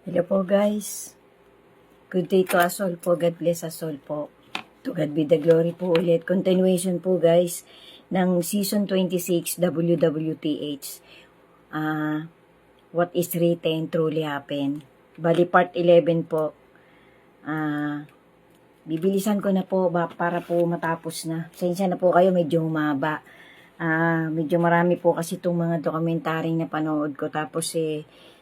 Hello po guys. Good day to us all po. God bless us all po. To God be the glory po ulit. Continuation po guys ng Season 26 WWTH. What is written truly happen. Bali part 11 po. Bibilisan ko na po para po matapos na. Sensya na po kayo, medyo humaba. Medyo marami po kasi itong mga dokumentaryong napanood ko. Tapos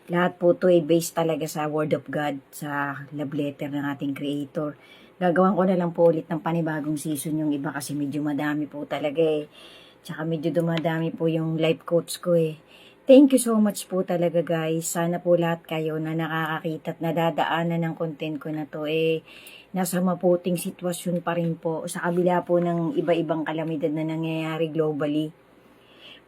lahat po ito ay based talaga sa Word of God, sa love letter ng ating Creator. Gagawan ko na lang po ulit ng panibagong season yung iba kasi medyo madami po talaga Tsaka medyo dumadami po yung life coach ko Thank you so much po talaga guys. Sana po lahat kayo na nakakakita at nadadaanan ng content ko na to nasa maputing sitwasyon pa rin po sa kabila po ng iba-ibang kalamidad na nangyayari globally.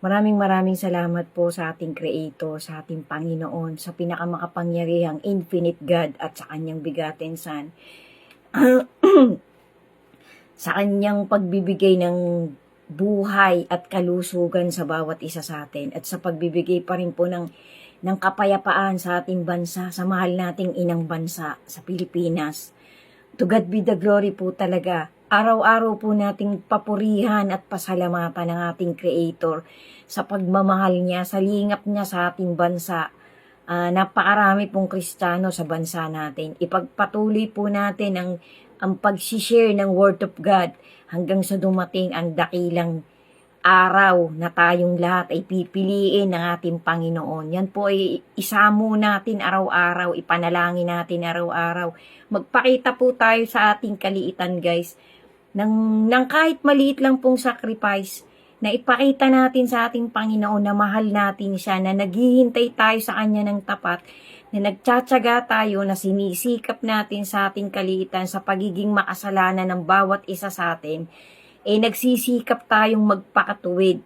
Maraming salamat po sa ating Creator, sa ating Panginoon, sa pinakamakapangyarihang Infinite God at sa Kanyang bigaten Son. Sa Kanyang pagbibigay ng buhay at kalusugan sa bawat isa sa atin at sa pagbibigay pa rin po ng kapayapaan sa ating bansa, sa mahal nating inang bansa, sa Pilipinas. To God be the glory po talaga. Araw-araw po nating papurihan at pasalamatan ng ating Creator sa pagmamahal niya, sa lingap niya sa ating bansa. Napakarami pong Kristiyano sa bansa natin. Ipagpatuloy po natin ang pag-share ng Word of God hanggang sa dumating ang dakilang araw na tayong lahat ay pipiliin ng ating Panginoon. Yan po ay isamo natin araw-araw, ipanalangin natin araw-araw. Magpakita po tayo sa ating kaliitan guys, ng kahit maliit lang pong sacrifice, na ipakita natin sa ating Panginoon na mahal natin siya, na naghihintay tayo sa Kanya ng tapat, na nagtsatsaga tayo, na sinisikap natin sa ating kaliitan sa pagiging makasalanan ng bawat isa sa atin, nagsisikap tayong magpakatuwid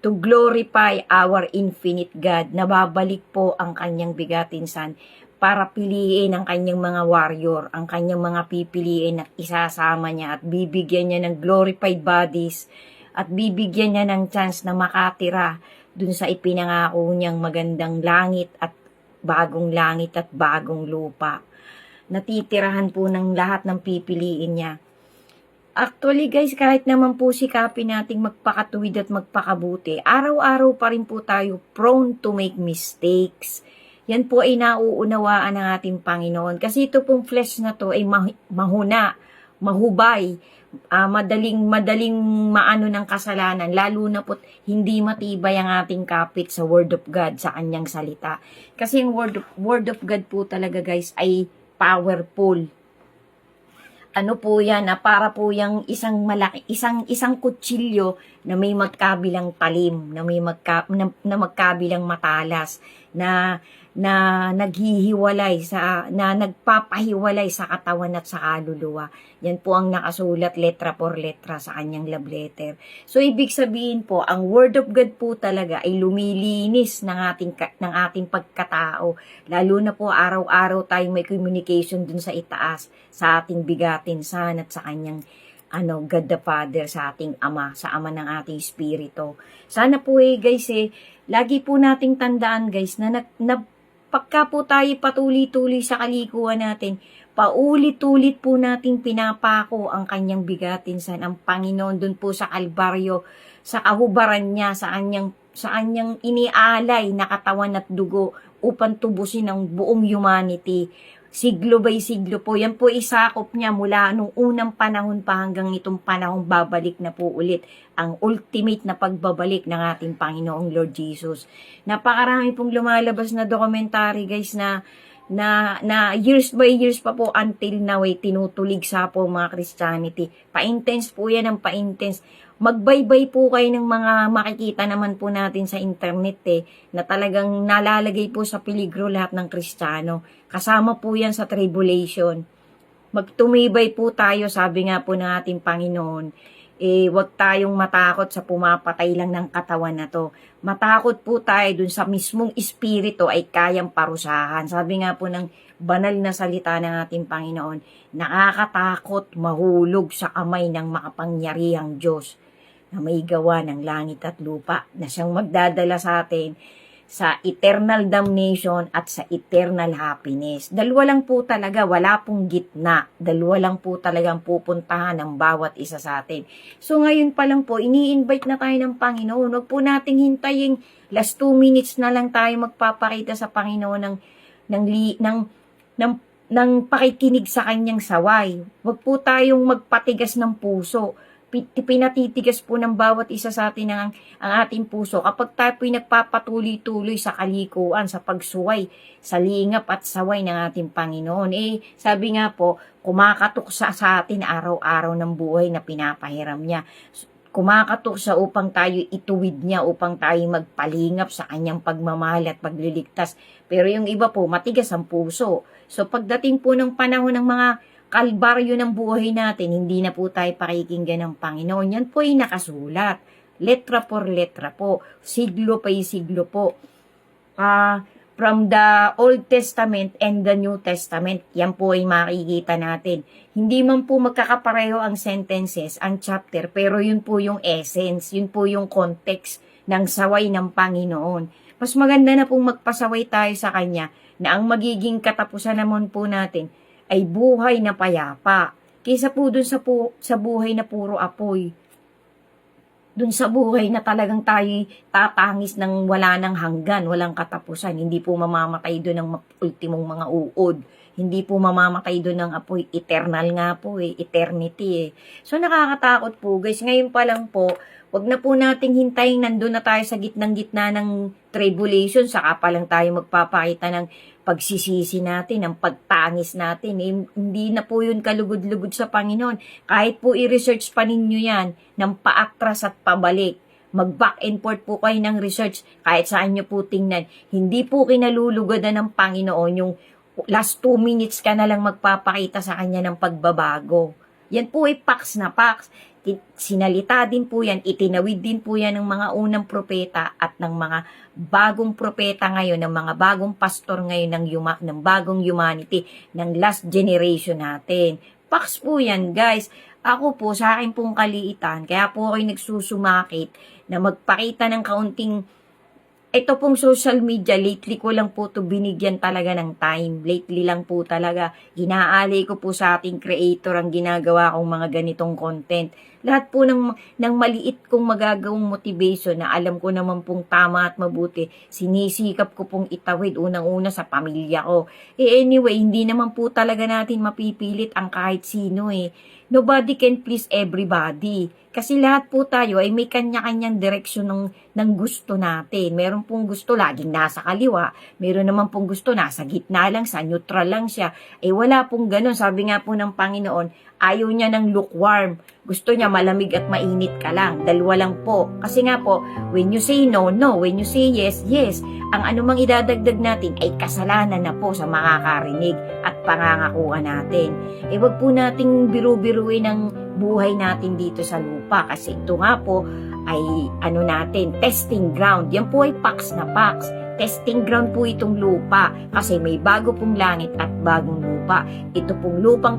to glorify our infinite God, na babalik po ang Kanyang bigatin Son para piliin ang Kanyang mga warrior, ang Kanyang mga pipiliin at isasama niya at bibigyan niya ng glorified bodies at bibigyan niya ng chance na makatira dun sa ipinangako niyang magandang langit at bagong lupa. Natitirahan po ng lahat ng pipiliin niya. Actually guys, kahit naman po sikapin nating magpakatuwid at magpakabuti, araw-araw pa rin po tayo prone to make mistakes. Yan po ay nauunawaan ng ating Panginoon. Kasi ito pong flesh na to ay mahuna, mahubay, madaling maano ng kasalanan, lalo na po hindi matibay ang ating kapit sa Word of God, sa Kanyang salita. Kasi yung Word of God po talaga guys ay powerful. Ano po yan, para po yung isang kutsilyo na may magkabilang talim, na may magkabilang matalas, na naghihiwalay na nagpapahiwalay sa katawan at sa kaluluwa. Yan po ang nakasulat letra por letra sa Kanyang love letter. So ibig sabihin po, ang Word of God po talaga ay lumilinis ng ating pagkatao. Lalo na po araw-araw tayong may communication dun sa itaas, sa ating bigatin Son at sa Kanyang God the Father, sa ating Ama, sa Ama ng ating Espiritu. Sana po guys lagi po nating tandaan guys na pagka po tayo patuloy-tuloy sa kalikuan natin, paulit-ulit po nating pinapako ang Kanyang bigatin Son, ang Panginoon dun po sa Kalbaryo, sa kahubaran niya, sa kanyang inialay na katawan at dugo upang tubusin ang buong humanity. Siglo by siglo po. Yan po isakop niya mula nung unang panahon pa hanggang itong panahong babalik na po ulit. Ang ultimate na pagbabalik ng ating Panginoong Lord Jesus. Napakarami pong lumalabas na documentary guys na years by years pa po until now tinutulig sa po mga Christianity. Pa-intense po yan ang pa-intense. Magbaybay po kayo ng mga makikita naman po natin sa internet na talagang nalalagay po sa peligro lahat ng Kristiyano. Kasama po yan sa tribulation. Magtumibay po tayo, sabi nga po ng ating Panginoon, wag tayong matakot sa pumapatay lang ng katawan na to. Matakot po tayo dun sa mismong espiritu ay kayang parusahan. Sabi nga po ng banal na salita ng ating Panginoon, nakakatakot mahulog sa kamay ng makapangyarihang Diyos na may gawa ng langit at lupa, na siyang magdadala sa atin sa eternal damnation at sa eternal happiness. Dalawa lang po talaga, wala pong gitna. Dalawa lang po talagang pupuntahan ng bawat isa sa atin. So ngayon pa lang po, ini-invite na tayo ng Panginoon. Huwag po nating hintayin, last 2 minutes na lang tayo magpapakita sa Panginoon ng pakikinig sa kanyang saway. Huwag po tayong magpatigas ng puso. Pinatitigas po ng bawat isa sa atin ang ating puso kapag tayo po'y nagpapatuloy-tuloy sa kalikuan, sa pagsuway, sa lingap at saway ng ating Panginoon. Sabi nga po, kumakatok sa atin araw-araw ng buhay na pinapahiram niya. Kumakatok sa upang tayo ituwid niya, upang tayo magpalingap sa kanyang pagmamahal at pagliligtas. Pero yung iba po, matigas ang puso. So pagdating po ng panahon ng mga kalbaryo ng buhay natin, hindi na po tayo pakikinggan ng Panginoon. Yan po ay nakasulat. Letra por letra po. Siglo pa siglo po. From the Old Testament and the New Testament, yan po ay makikita natin. Hindi man po magkakapareho ang sentences, ang chapter, pero yun po yung essence, yun po yung context ng saway ng Panginoon. Mas maganda na pong magpasaway tayo sa Kanya na ang magiging katapusan naman po natin ay buhay na payapa. Kaysa po dun sa buhay na puro apoy. Dun sa buhay na talagang tayo tatangis ng wala ng hanggan, walang katapusan. Hindi po mamamatay doon ng ultimong mga uod. Hindi po mamamatay doon ng apoy. Eternal nga po eternity So nakakatakot po guys. Ngayon pa lang po, wag na po nating hintayin nandun na tayo sa gitna ng tribulation. Saka pa lang tayo magpapakita ng pagsisisi natin, ng pagtangis natin. Hindi na po yun kalugod-lugod sa Panginoon. Kahit po i-research pa ninyo yan ng paatras at pabalik. Mag-back and forth po kayo ng research kahit saan nyo po tingnan. Hindi po kinalulugodan ng Panginoon yung last 2 minutes ka na lang magpapakita sa kanya ng pagbabago. Yan po ay pax na pax. Sinalita din po yan, itinawid din po yan ng mga unang propeta at ng mga bagong propeta ngayon, ng mga bagong pastor ngayon ng bagong humanity, ng last generation natin. Pax po yan guys. Ako po, sa akin pong kaliitan, kaya po ako'y nagsusumakit na magpakita ng kaunting. Ito pong social media, lately ko lang po ito binigyan talaga ng time. Lately lang po talaga. Inaalay ko po sa ating creator ang ginagawa kong mga ganitong content. Lahat po ng maliit kong magagawang motivation na alam ko naman pong tama at mabuti, sinisikap ko pong itawid unang-una sa pamilya ko. Anyway, hindi naman po talaga natin mapipilit ang kahit sino Nobody can please everybody. Kasi lahat po tayo ay may kanya-kanyang direksyon ng gusto natin. Meron pong gusto laging nasa kaliwa. Meron naman pong gusto nasa gitna lang, sa neutral lang siya. Wala pong ganun. Sabi nga po ng Panginoon, ayaw niya ng lukewarm. Gusto niya malamig at mainit ka lang. Dalawa lang po. Kasi nga po, when you say no, no. When you say yes, yes. Ang anumang idadagdag natin ay kasalanan na po sa makakarinig at pangangakuan natin. Wag po nating biru-biruin ang buhay natin dito sa lupa. Kasi ito nga po ay testing ground. Yan po ay pax na pax. Testing ground po itong lupa. Kasi may bago pong langit at bagong lupa. Ito pong lupang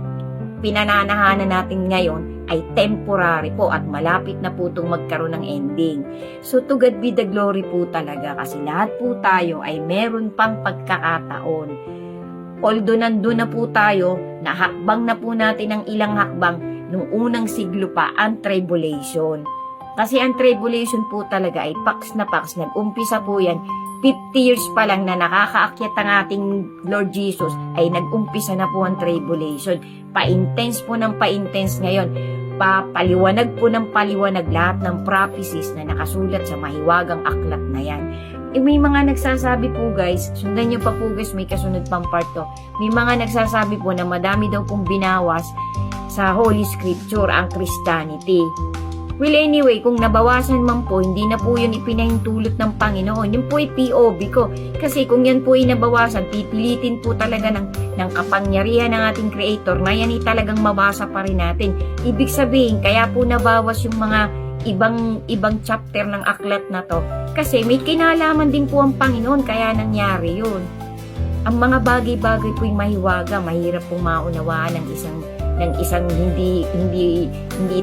pinananahanan natin ngayon ay temporary po at malapit na po itong magkaroon ng ending. So to God be the glory po talaga kasi lahat po tayo ay meron pang pagkakataon. Although nandun na po tayo, nahakbang na po natin ang ilang hakbang nung unang siglo pa ang tribulation. Kasi ang tribulation po talaga ay pax na pax. Nag-umpisa po yan 50 years pa lang na nakakaakyat ang ating Lord Jesus ay nag-umpisa na po ang tribulation. Pa-intense po ng pa-intense ngayon. Paliwanag po ng paliwanag lahat ng prophecies na nakasulat sa mahiwagang aklat na yan. May mga nagsasabi po guys, sundan nyo pa po guys, may kasunod pang part to. May mga nagsasabi po na madami daw pong binawas sa Holy Scripture ang Christianity. Well anyway, kung nabawasan man po, hindi na po yun ipinahintulot ng Panginoon. Yun po ay POV ko. Kasi kung yan po ay nabawasan, pipilitin po talaga ng kapangyarihan ng ating Creator na yan ay talagang mabasa pa rin natin. Ibig sabihin, kaya po nabawas yung mga ibang chapter ng aklat na to. Kasi may kinalaman din po ang Panginoon, kaya nangyari yun. Ang mga bagay-bagay po yung mahiwaga, mahirap pong maunawaan ng isang ng isang hindi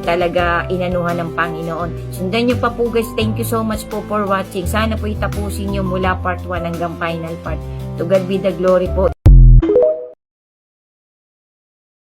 talaga inanuhan ng Panginoon. Sundan nyo pa po guys. Thank you so much po for watching. Sana po itapusin nyo mula part 1 hanggang final part. To God be the glory po.